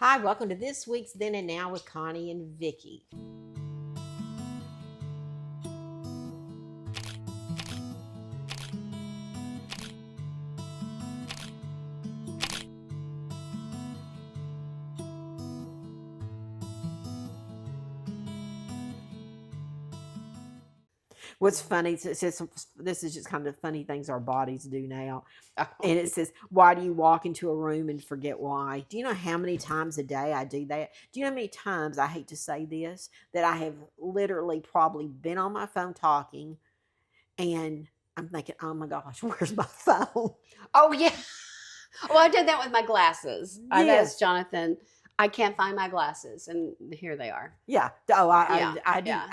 Hi, welcome to this week's Then and Now with Connie and Vikki. What's funny, it says, this is just kind of funny things our bodies do now. And it says, why do you walk into a room and forget why? Do you know how many times a day I do that? Do you know how many times, I hate to say this, that I have literally probably been on my phone talking and I'm thinking, oh my gosh, where's my phone? Oh, yeah. Well, I did that with my glasses. I've Yes. asked Jonathan, I can't find my glasses, and here they are. Yeah. Oh, Yeah, I do. yeah.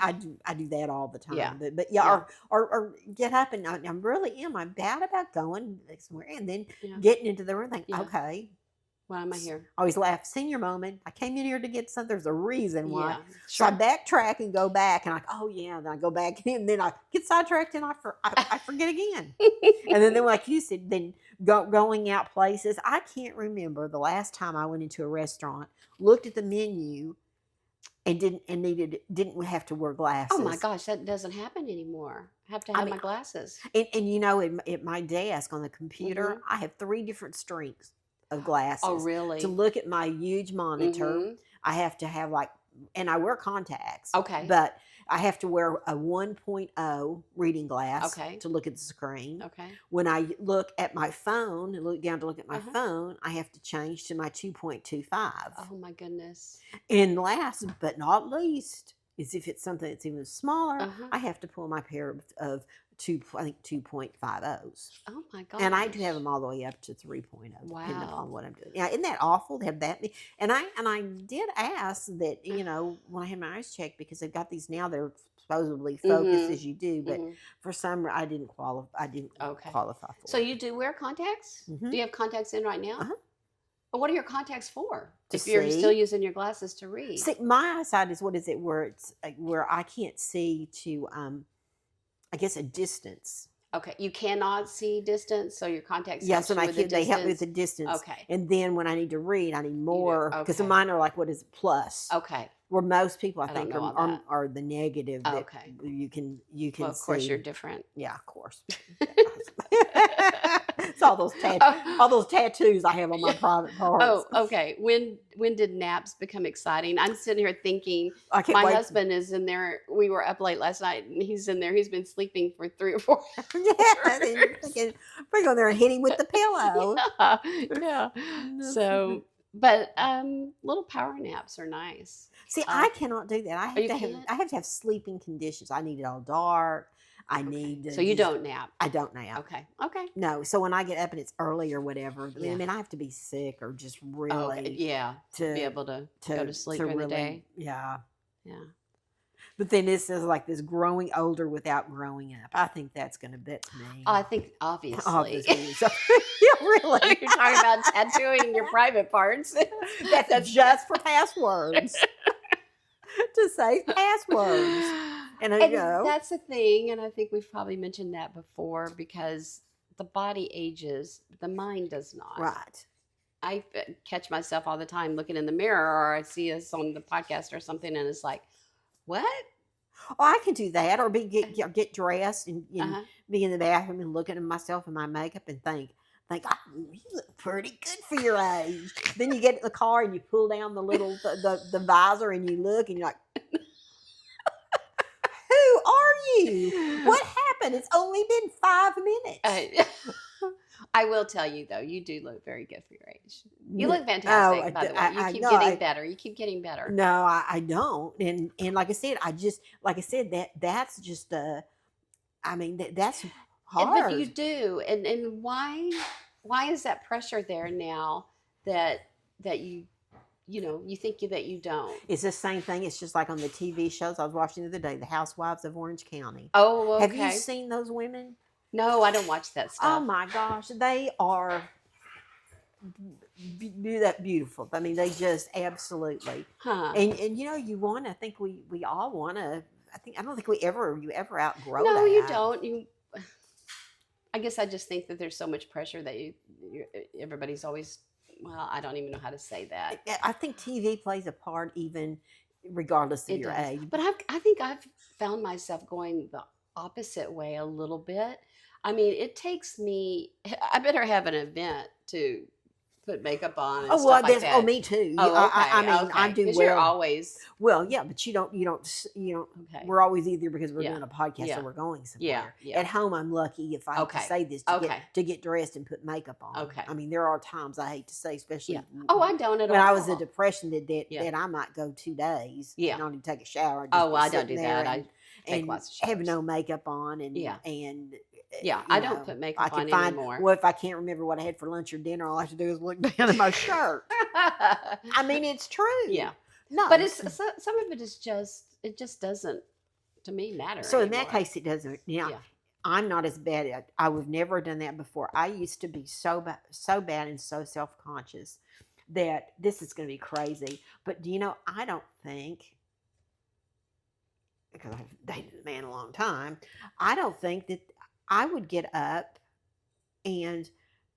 I do that all the time. Yeah. But yeah, Yeah. or get up and I really am. I'm bad about going somewhere and then Yeah. getting into the room. Think, Yeah. okay. Why am I here? I always laugh. Senior moment. I came in here to get something. There's a reason why. Yeah. So I Sure. backtrack and go back and oh yeah. Then I go back in. And then I get sidetracked and I forget again. And then like you said, then going out places. I can't remember the last time I went into a restaurant, looked at the menu, and didn't have to wear glasses. Oh my gosh, that doesn't happen anymore. I have to have my glasses. And you know, at my desk on the computer, Mm-hmm. I have 3 different strings of glasses. Oh, really? To look at my huge monitor, Mm-hmm. I have to have and I wear contacts. Okay. But I have to wear a 1.0 reading glass Okay. to look at the screen. Okay. When I look at my phone and look down to look at my Uh-huh. phone, I have to change to my 2.25. Oh my goodness. And last but not least is if it's something that's even smaller, Uh-huh. I have to pull my pair of 2.50s. Oh my gosh. And I do have them all the way up to 3.0, depending Wow. upon what I'm doing. Yeah, isn't that awful to have that many? And I did ask that, when I had my eyes checked, because they've got these now, they're supposedly focused as you do, but Mhm. for some I didn't qualify. Okay. Qualify for So it. you do wear contacts? Mhm. Do you have contacts in right now? Uh-huh. Well, what are your contacts for? To If you're see. still using your glasses to read. See, my eyesight is where it's where I can't see to I guess a distance. Okay, you cannot see distance, so your contacts Yeah, help so you with the they help me with distance. the distance. Okay. And then when I need to read, I need more because okay. mine are like, what is it, plus? Okay. Where most people I I don't think know all are, that. are the negative that Okay. you can Well, of see. course you're different. Yeah, of course. It's all those tattoos I have on my private parts. Oh, okay. When did naps become exciting? I'm sitting here thinking, I can't my wait. husband is in there. We were up late last night, and he's in there. He's been sleeping for 3 or 4 hours. Yeah, then you're thinking, bring on there and hit him with the pillow. Yeah. So, but little power naps are nice. See, I cannot do that. you can't? I have to have sleeping conditions. I need it all dark. I need to So you don't nap. I don't nap. Okay. Okay. No. So when I get up and it's early or whatever, Yeah. I mean, I have to be sick or just really Okay. Yeah. to Be able to go to sleep during the day. Yeah. Yeah. But then this is like this growing older without growing up. I think that's me. I think obviously. So, yeah, really. You're talking about tattooing your private parts. That's just for passwords. To save passwords. And that's the thing, and I think we've probably mentioned that before, because the body ages, the mind does not. Right. I catch myself all the time looking in the mirror, or I see us on the podcast or something, and it's like, what? Oh, I can do that, or get dressed and Uh-huh. be in the bathroom and looking at myself in my makeup and think, oh, you look pretty good for your age. Then you get in the car and you pull down the little the visor and you look and you're like, who are you? What happened? It's only been 5 minutes. I will tell you though, you do look very good for your age. You look Oh, fantastic, by the way. You keep getting better. You keep getting better. No, I don't. And like I said, that's just that's hard. But you do. And why is that pressure there now that you think that you don't? It's the same thing. It's just like on the TV shows I was watching the other day, The Housewives of Orange County. Oh, okay. Have you seen those women? No, I don't watch that stuff. Oh my gosh, they are beautiful. I mean, they just absolutely. Huh. And you want. I think we all want to. I don't think you ever outgrow. No, that. you don't. I guess I just think that there's so much pressure that everybody's always well, I don't even know how to say that. I think TV plays a part even regardless of It your does. age. But I think I've found myself going the opposite way a little bit. I mean, it takes me, I better have an event to put makeup on and Oh well, stuff like that. me too. Oh, I okay. mean, I Okay. do Because you're well. always, Well, yeah, but you don't. okay. We're always either because we're Yeah. doing a podcast Yeah. or we're going Yeah. somewhere. Yeah. At home, I'm lucky if I hate to Okay. say this Okay. to get dressed and put makeup on. Okay. I mean, there are times I hate to say, especially Yeah. Oh, I don't at when all. I was in depression Yeah. that I might go 2 days Yeah. and not even take a shower. Just Oh, be well, I don't sitting do there that. I take lots of have showers. no makeup on Yeah. and Yeah. you I don't know, put I makeup can on find anymore. well if I can't remember what I had for lunch or dinner, all I have to do is look down at my shirt. I mean, it's true. Yeah. No, But it's some of it is just, it just doesn't, to me, matter so in anymore. that case, it doesn't. Yeah, Yeah. I'm not as bad at. I would never have done that before. I used to be so bad and so self conscious that this is going to be crazy. But do you know? I don't think because I've dated a man a long time. I don't think that I would get up and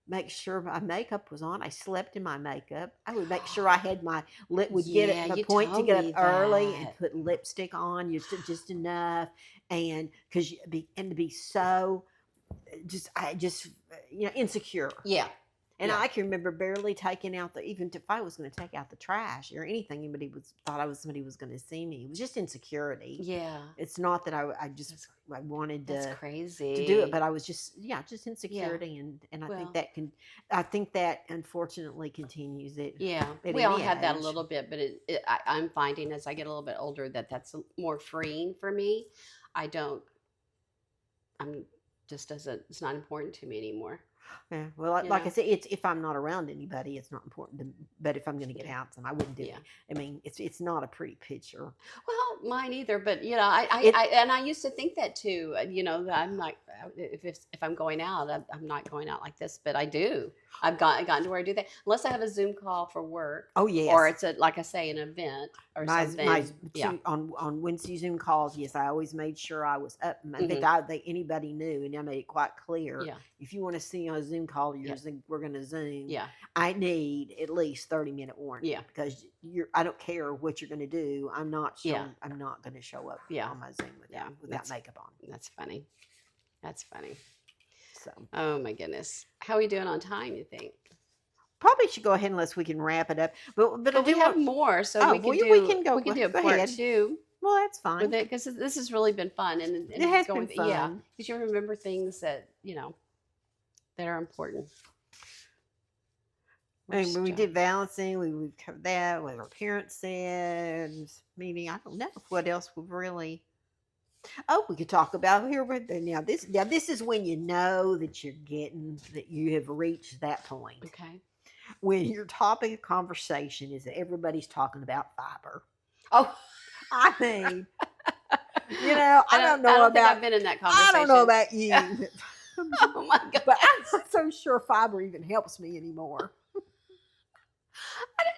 make sure my makeup was on. I slept in my makeup. I would make sure I had my lip would get Yeah, at the you point to told get me up early and that. put lipstick on just enough and because to be so I just insecure. Yeah. And Yeah. I can remember barely taking out even if I was going to take out the trash or anything, somebody was going to see me. It was just insecurity. Yeah. It's not that I just I wanted That's to crazy. do it, but I was just just Yeah. insecurity, and I Well, think that unfortunately continues it. yeah. At We all any have that a age. little bit, but I'm finding as I get a little bit older that that's more freeing for me. I don't, I'm just doesn't, it's not important to me anymore. Yeah. Well, You like I know? said, it's if I'm not around anybody, it's not important. But if I'm going to get Yeah. out, I wouldn't do Yeah. it. I mean, it's not a pretty picture. Well, mine either, but you know, It and I used to think that too. You know, that I'm like, if I'm going out, I'm not going out like this, but I do. I've gotten to where I do that, unless I have a Zoom call for work, oh or yes. it's like I say, an event or My something. Yeah. on Wednesday Zoom calls, yes, I always made sure I was up. I think anybody knew, and I made it quite clear. Yeah. If you want to see on a Zoom call, Yeah. we're going to Zoom. Yeah. I need at least 30-minute warning. Yeah. Because I don't care what you're going to do. I'm not Yeah. I'm not going to show up Yeah. on my Zoom Yeah. without makeup on. That's funny. That's funny. So Oh my goodness. How are we doing on time, you think? probably should go ahead unless we can wrap it up. But I But we do have want. more, so Oh, we well, can we can go. we can do a Go part ahead. 2 Well, that's with fine. it, because this has really been fun, and It has going been yeah, fun. because you remember things that that are important. And when we did balancing, we covered that. What our parents said, meaning I don't know what else would really. Oh, we could talk about here. But now this is when you know that that you have reached that point Okay. when your topic of conversation is that everybody's talking about fiber. Oh, I mean, I don't know I don't think about. I've been in that I conversation. don't know about you, Oh my god! but I'm not so sure fiber even helps me anymore.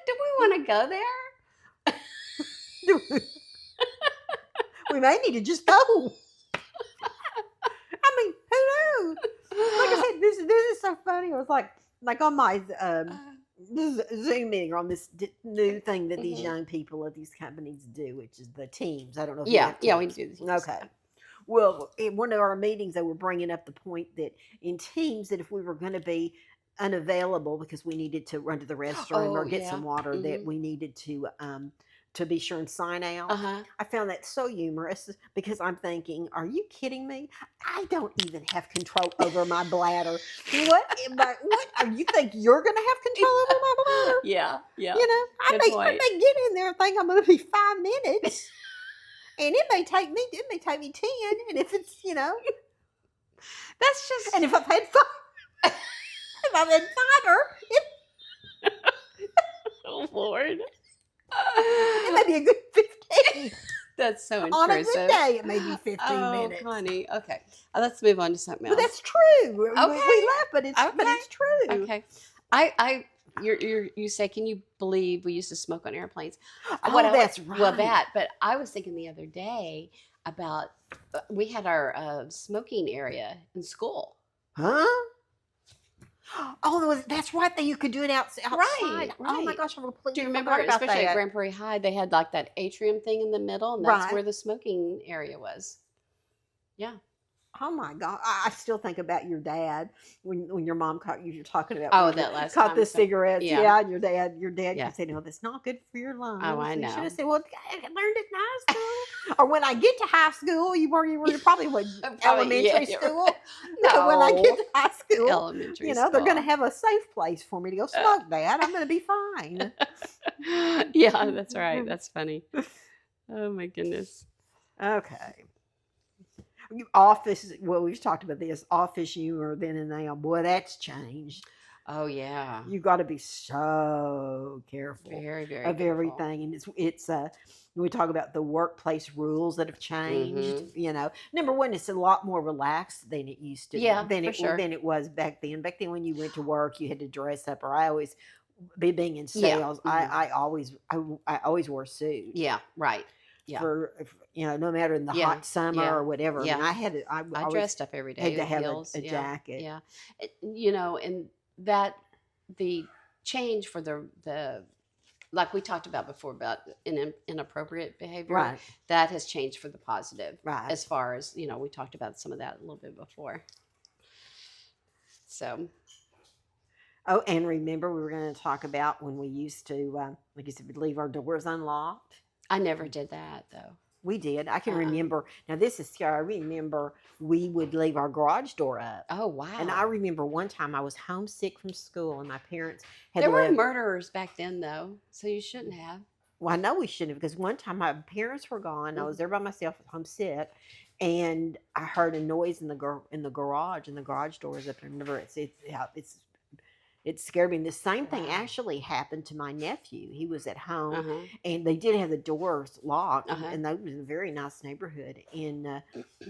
Do we want to go there? We may need to just go. I mean, who knows? Like I said, this is so funny. It was like on my Zoom meeting or on this new thing that these young people at these companies do, which is the teams. I don't know if you have Yeah, we teams. do. This Okay. Well, in one of our meetings, they were bringing up the point that in teams, that if we were going to be unavailable because we needed to run to the restroom or Oh, get yeah. some water, that we needed to be sure and sign out. Uh-huh. I found that so humorous because I'm thinking, are you kidding me? I don't even have control over my bladder. What you think you're going to have control over my bladder? Yeah. I Good may point. get in there and think I'm going to be 5 minutes. And it may take me 10. And if it's, That's just. and if I've had fiber, Oh Lord. it may be a good 15. That's so On a intrusive. good day, it may be 15 Oh, minutes. honey. Okay. Let's move on to something else. But that's true. We Okay. laugh, but it's Okay. true. Okay. You say, can you believe we used to smoke on airplanes? Oh, that's right. Well, but I was thinking the other day about, we had our smoking area in school. Huh? Oh, that's right. That you could do it Right, outside. Oh my right. gosh, I Do completely you remember, forgot about especially at that. Grand Prairie High, they had like that atrium thing in the middle, and that's Right. where the smoking area was. Yeah. Oh my God. I still think about your dad when your mom caught you. You're talking about when Oh, you that last caught time. the So, cigarettes. yeah, Yeah, and your dad yeah. kept saying, "Oh, that's not good for your Oh, lungs." I And you should have know. said, "Well, I learned it in high school." Or when I get to high school, you were probably what Probably, yeah. elementary school. When I get No, to high school, elementary they're going to school. have a safe place for me to go smoke. Dad, I'm going to be fine. Yeah, that's right. That's funny. Oh my goodness. Okay. Office. Well, we've talked about this office humor then and now. Boy, that's changed. Oh yeah. You got to be so careful Very, very of careful. everything, and it's we talk about the workplace rules that have changed. Mm-hmm. Number one, it's a lot more relaxed than it used to Yeah, than for sure. it was back then. Back then, when you went to work, you had to dress up, or I always being in Yeah. sales, Mm-hmm. I always wore a suit. Yeah. Right. Yeah. No matter in the Yeah. hot summer Yeah. or whatever. I mean, Yeah. I I always dressed up every had day to with have heels. a Yeah. jacket. Yeah. And that the change for the like we talked about before about inappropriate behavior, Right. that has changed for the positive. Right. As far as we talked about some of that a little bit before. So. Oh, and remember, we were going to talk about when we used to, like you said, we'd leave our doors unlocked. I never did that though. We did. I can remember. Now, this is scary. I remember we would leave our garage door up. Oh wow! And I remember one time I was homesick from school, and my parents had There were left. murderers back then, though, so you shouldn't have. Well, I know we shouldn't have, because one time my parents were gone. I was there by myself, homesick, and I heard a noise in the garage, and the garage door is up. I remember it scared me. And the same thing Wow. actually happened to my nephew. He was at home, Uh-huh. and they did have the doors locked, Uh-huh. and they was in a very nice neighborhood. And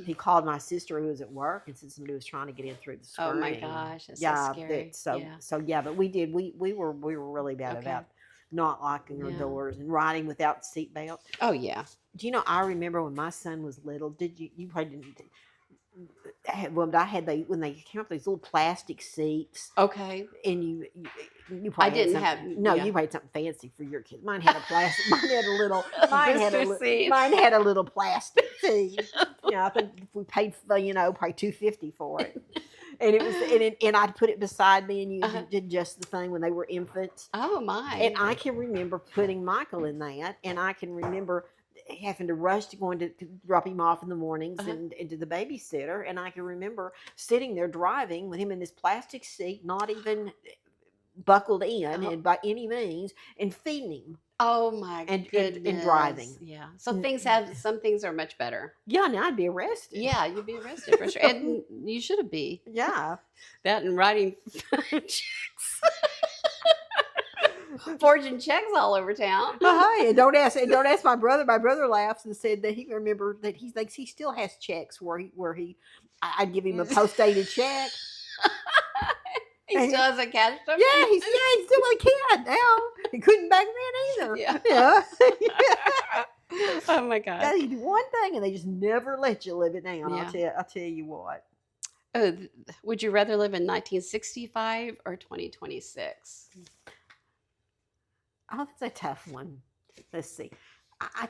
he called my sister, who was at work, and said somebody was trying to get in through the screen. Oh my gosh, that's Yeah, so scary. but we did. We were really bad Okay. about not locking our Yeah. doors and riding without seatbelt. Oh yeah. Do you know? I remember when my son was little. Did you? You probably didn't. Well, I had when they came up with these little plastic seats. Okay. And you I probably didn't had have. no, Yeah. you had something fancy for your kids. Mine had a plastic. Mine had a little. Booster seat. Mine had a little plastic seat. I think we paid probably $2.50 for it. And it was, and I'd put it beside me, and you did just the thing when they were infants. Oh my. And I can remember putting Michael in that, and I can remember having to rush to going to drop him off in the mornings and to the babysitter. And I can remember sitting there driving with him in this plastic seat, not even buckled in and by any means, and feeding him. Oh my goodness. And driving. Yeah. So some things are much better. Yeah, now I'd be arrested. Yeah, you'd be arrested for sure. And you should be. Yeah. That and writing checks. Forging checks all over town. Hey, and don't ask my brother. My brother laughs and said that he remembered that he thinks he still has checks where I'd give him a post-dated check. He still hasn't cashed them? Yeah, he's still a kid now. He couldn't back then either. Yeah. Oh my God. You do one thing and they just never let you live it down. Yeah. I'll tell you what. Oh, would you rather live in 1965 or 2026? Oh, that's a tough one. Let's see.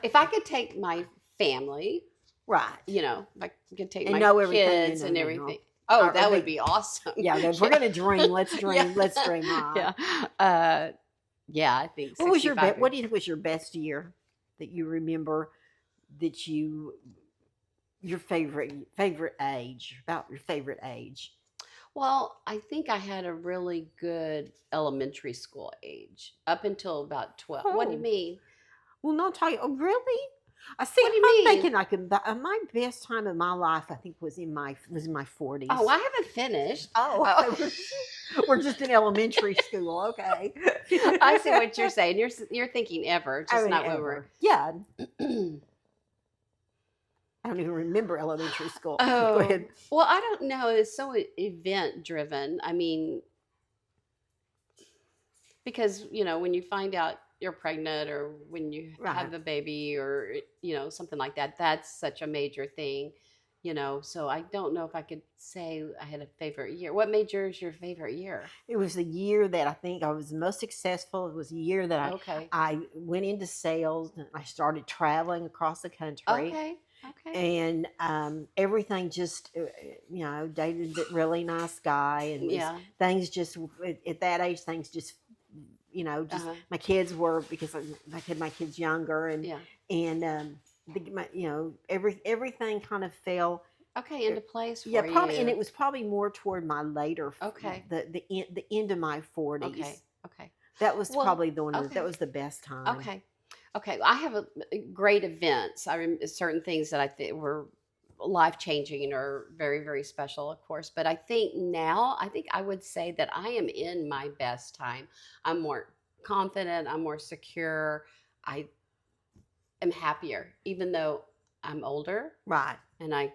If I could take my family, right? If I could take and my kids and everything. Oh, that would be awesome. Yeah, if we're gonna dream, let's dream. Yeah. Let's dream high. Yeah. Yeah, I think. What was your best year that you remember? That your favorite age? About your favorite age? Well, I think I had a really good elementary school age up until about 12. Oh. What do you mean? Well, not talking. Oh, really? I see. What do you mean? Thinking my best time of my life, I think, was in my 40s. Oh, I haven't finished. Oh. We're just in elementary school. Okay. I see what you're saying. You're thinking ever, just not when we're. Yeah. I don't even remember elementary school. Oh, go ahead. Well, I don't know. It's so event driven. I mean, because when you find out you're pregnant or when you have the baby or something like that, that's such a major thing. So I don't know if I could say I had a favorite year. What made yours your favorite year? It was the year that I think I was the most successful. It was the year that Okay. I went into sales and I started traveling across the country. Okay. Okay. And everything just, dated a really nice guy, and Yeah. things just at that age, things just, just my kids were, because I had my kids younger, and Yeah. and everything kind of fell. Okay, into place for Yeah, probably, you. and it was probably more toward my later, Okay. the end of my 40s. Okay. Okay. That was Well, probably the one okay. that was the best time. Okay. Okay. I have great events. Certain things that I think were life changing or very, very special, of course. But I think now, I would say that I am in my best time. I'm more confident. I'm more secure. I am happier, even though I'm older. Right. And I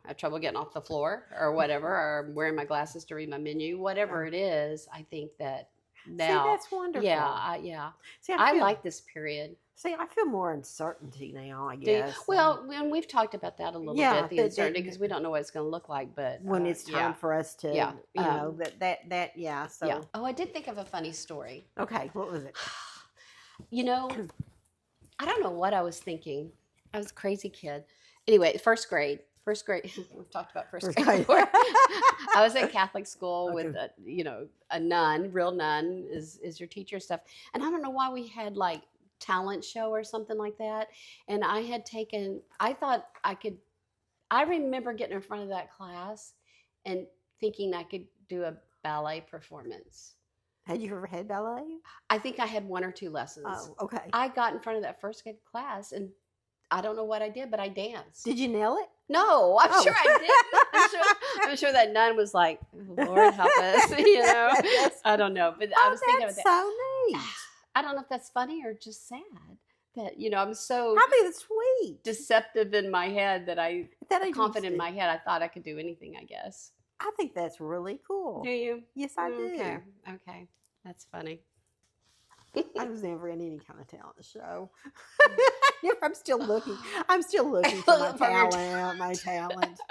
have trouble getting off the floor or whatever, or I'm wearing my glasses to read my menu, whatever it is. I think that now, see, that's wonderful. Yeah. See, I like this period. See, I feel more uncertainty now, I guess. Well, when we've talked about that a little bit, the uncertainty, because we don't know what it's going to look like, but when it's time for us to, yeah. So, yeah. Oh, I did think of a funny story. Okay, what was it? I don't know what I was thinking. I was a crazy kid. Anyway, first grade. We've talked about first grade before. I was at Catholic school with a nun, real nun is your teacher stuff. And I don't know why we had like talent show or something like that. And I remember getting in front of that class and thinking I could do a ballet performance. Had you ever had ballet? I think I had 1 or 2 lessons. Oh, okay. I got in front of that first grade class and I don't know what I did, but I danced. Did you nail it? No, I'm sure I didn't. I'm sure that nun was like, Lord help us, I don't know. But I was thinking about that. So neat. I don't know if that's funny or just sad that, I'm so I think it's sweet. deceptive in my head that confident in my head. I thought I could do anything, I guess. I think that's really cool. Do you? Yes, I do. Okay. That's funny. I was never in any kind of talent show. I'm still looking for my talent.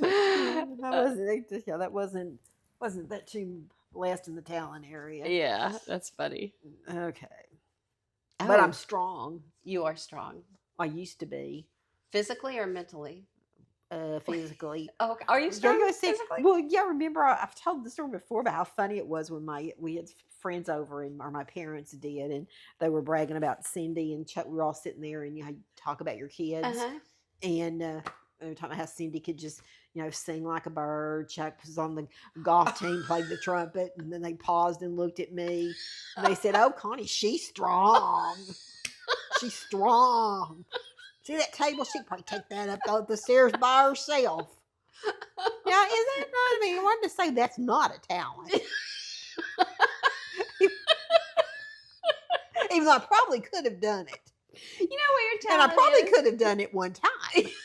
That wasn't that too blessed in the talent area. Yeah, that's funny. Okay. Oh, but I'm strong. You are strong. I used to be. Physically or mentally? Physically. Oh, okay. Are you strong physically? Well, yeah, remember I've told the story before about how funny it was when we had friends over, or my parents did, and they were bragging about Cindy and Chuck. We were all sitting there, and you talk about your kids, and they were talking about how Cindy could just sing like a bird. Chuck was on the golf team, played the trumpet, and then they paused and looked at me, and they said, "Oh, Connie, she's strong. She's strong. See that table? She can probably take that up the stairs by herself." Now, is that not? I mean, I wanted to say that's not a talent. Even though I probably could have done it. You know what your talent And I probably is? could have done it one time.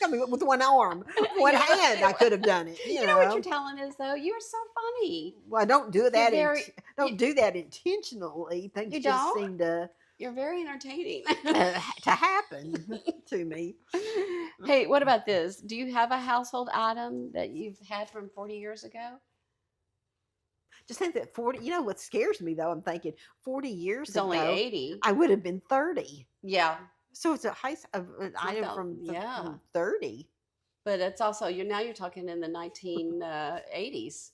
I mean, with one arm, one hand, I could have done it. You know what your talent is, though? You're so funny. Well, I don't do that. Do that intentionally. Things you just don't? seem to. You're very entertaining. To happen to me. Hey, what about this? Do you have a household item that you've had from 40 years ago? Just think that 40, what scares me though, I'm thinking 40 years It's ago. only 80. I would have been 30. Yeah. So it's an item from 30. But it's also, now you're talking in the 1980s.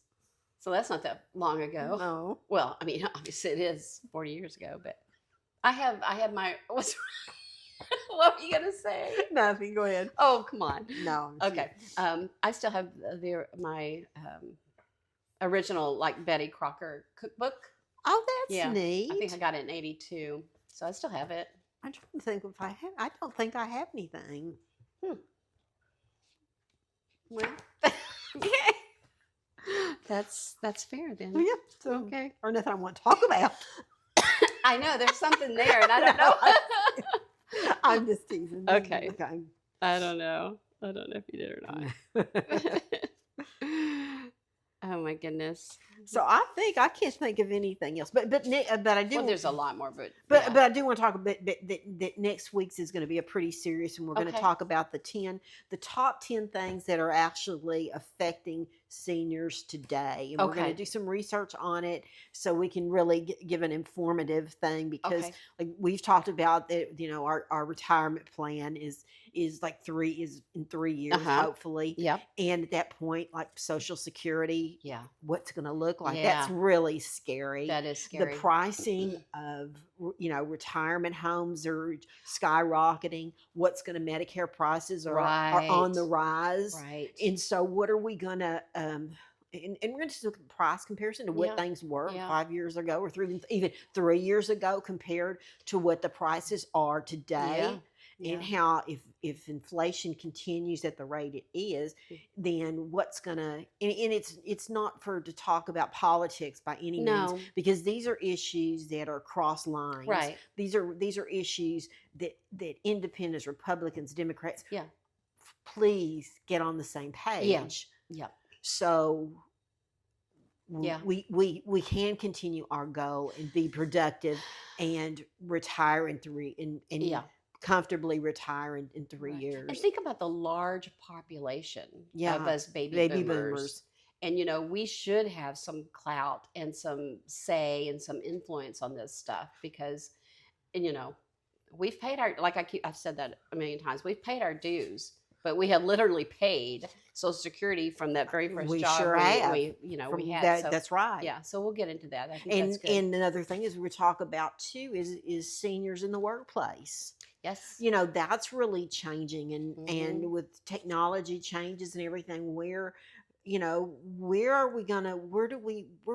So that's not that long ago. No. Well, I mean, obviously it is 40 years ago, but I have my, what were you going to say? Nothing, go ahead. Oh, come on. No. Okay. I still have my original like Betty Crocker cookbook. Oh, that's neat. I think I got it in 82. So I still have it. I'm trying to think if I don't think I have anything. Well, okay. That's fair then. Yeah. So, okay. Or nothing I want to talk about. I know there's something there and I don't know. I'm just teasing. Okay. I don't know if you did or not. Oh my goodness. So I think I can't think of anything else. But I do. Well, there's a lot more, but But yeah. but I do want to talk about that next week's is going to be a pretty serious, and we're going to Okay. talk about the top 10 things that are actually affecting seniors today, and we're going to Okay. do some research on it so we can really give an informative thing because Okay. like we've talked about that, our retirement plan is like is in 3 years Uh-huh. hopefully, Yep. and at that point like Social Security, Yeah. what's going to look like. That's Yeah. really scary. That is The scary. pricing of retirement homes are skyrocketing. What's going to Medicare prices are on the Right. rise, Right. and so what are we going to and we're going to look at the price comparison to what Yeah. things were Yeah. 5 years ago or even 3 years ago compared to what the prices are Yeah. today, and Yeah. how if inflation continues at the rate it is, then what's gonna and it's not for to talk about politics by any means, No. because these are issues that are cross lines. Right. These are issues that independents, Republicans, Democrats, Yeah. please get on the same Yeah. page. Yeah. So Yeah. we can continue our goal and be productive and retire in and Yeah. comfortably retire in three Right. And years. think about the large population of Yeah, us baby baby boomers. boomers. And we should have some clout and some say and some influence on this stuff because, and we've paid I've said that a million times. We've paid our dues, but we have literally paid Social Security from that very first We job sure have. we had. That, So that's right. yeah, so we'll get into that. I think And that's good. and another thing is we talk about too is seniors in the workplace. Yes. That's really changing, and Mhm. with technology changes and everything, where are we gonna where are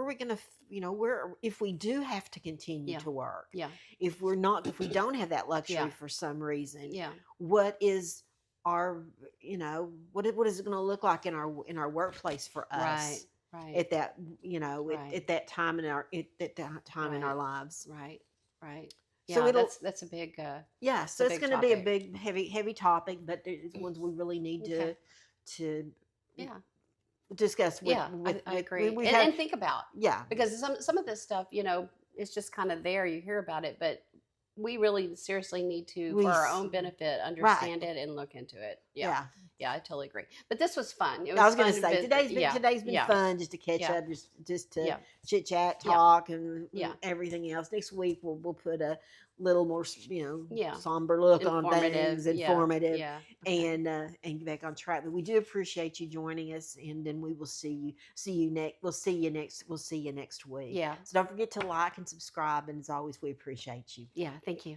we gonna where if we do have to continue Yeah. to work, Yeah. if we don't have that luxury Yeah. for some reason, Yeah. what is our what is it going to look like in our workplace for Right. us Right. at that Right. at that time at that time in our Right. lives. Right. Right. So Yeah, it'll that's a big yeah, it's so a it's big going to be a topic. big heavy topic, but it's ones we really need Okay. to Yeah. discuss Yeah, I agree. we've And had think about, yeah because some of this stuff, it's just kind of there. You hear about it, but we really seriously need to, we for our s- own benefit, right understand it and look into it. Yeah. yeah. Yeah, I totally agree. But this was fun. It I was was going to fun. say Yeah. today's been Yeah. fun, just to catch Yeah. up, just to Yeah. chit chat, Yeah. talk, and Yeah. everything else. Next week we'll put a little more Yeah. somber look on Informative. things, Yeah. informative, Yeah. Okay. and get back on track. But we do appreciate you joining us, and then we will see you next. We'll see you next week. Yeah. So don't forget to like and subscribe, and as always, we appreciate you. Yeah. Thank you.